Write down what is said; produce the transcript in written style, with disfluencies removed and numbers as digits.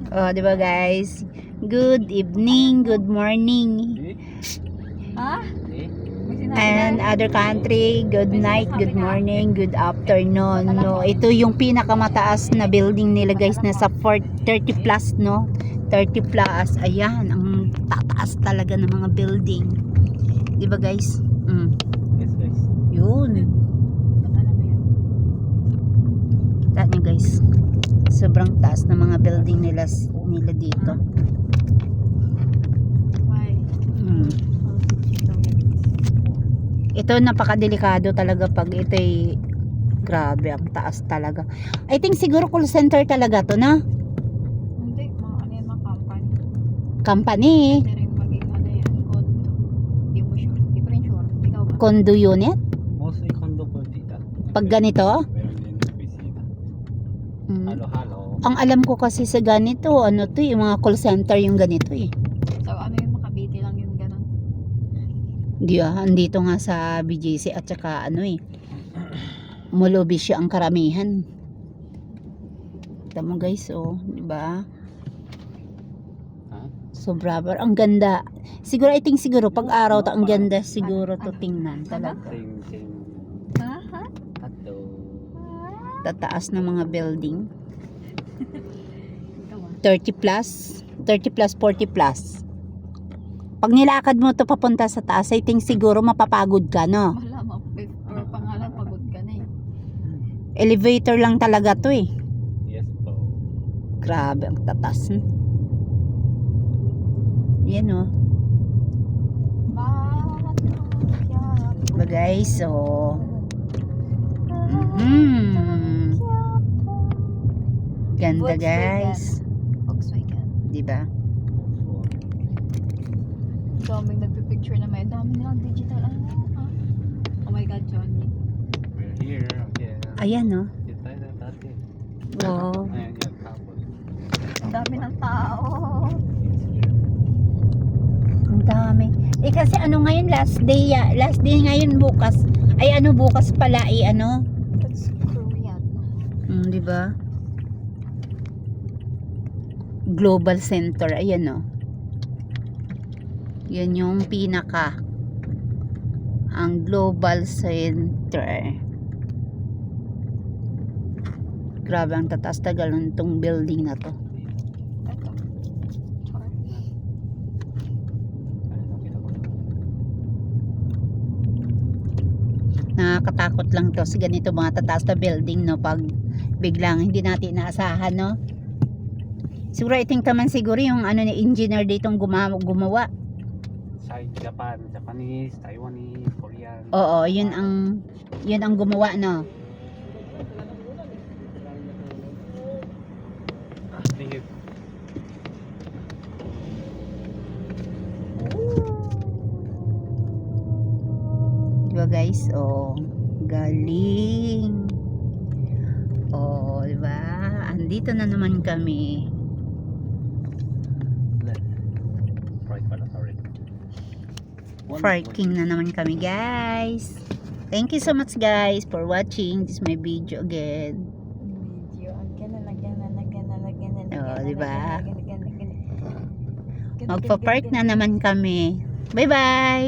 Oh, di ba guys? Good evening, good morning. Ha? And other country, good night, good morning, good afternoon. No, ito yung pinakamataas na building nila guys, nasa 30 plus, no? 30 plus. Ayan, ang tataas talaga ng mga building. Di ba guys? Yes, guys. Yun. Kita nyo guys. Sobrang taas ng mga building nila dito. Ito napakadelikado talaga pag ito'y grabe, ang taas talaga. I think siguro call center talaga to na. Hindi, mga company. Company. Pwede rin maging condo. Hindi mo sure. Hindi ko rin sure. Ikaw ba? Condo unit. Mostly condo po dito. Pag ganito. Meron din opisina. Halo-halo. Ang alam ko kasi sa ganito, ano to yung mga call center yung ganito eh. So, ano yung Makabiti lang yung ganun? Di andito nga sa BGC at saka ano eh. Molobisyo ang karamihan. Kita mo guys, oh, di ba? Sobra, ang ganda. Siguro I think siguro pag araw to ang ganda siguro to tingnan talaga. Same. Ha? Hello. Tataas ng mga building. Ikaw ba? 30 plus, 40 plus. Pag nilakad mo to papunta sa taas, I think siguro mapapagod ka, no? Wala, or pangalan, pagod ka na eh. Elevator lang talaga to eh. Yes po. Grabe, ang tatas. Yan oh. Diba guys, so ganda guys. Volkswagen. Diba? Daming nagpipicture na may dami nilang digital. Oh my God, Johnny. We're here again. Ayan oh. Dito tayo na dati. Oh. Ayan yung couple. Ang dami ng tao. Ang dami. Eh kasi ano ngayon last day ngayon bukas. Ay ano bukas pala ano? That's Korean. Di ba? Global Center, ayan oh. Yan yung pinaka ang Global Center. Grabe ang tataas tagal nitong building na to. Ito. Char. Nakakatakot lang to sa ganito mga tataas na building, no, pag biglang hindi natin inaasahan, no. Siguro I think naman siguro yung ano ni engineer ditong gumawa. Sa Japanese, Taiwanese, Korean. Oo, yun ang gumawa, no. Thank you. Diba guys? Oh, galing. Oh, diba? Andito na naman kami. Right pala, sorry. Parking na naman kami guys. Thank you so much guys for watching this my video again. Oh, diba? Magpa-park na naman kami. Bye bye.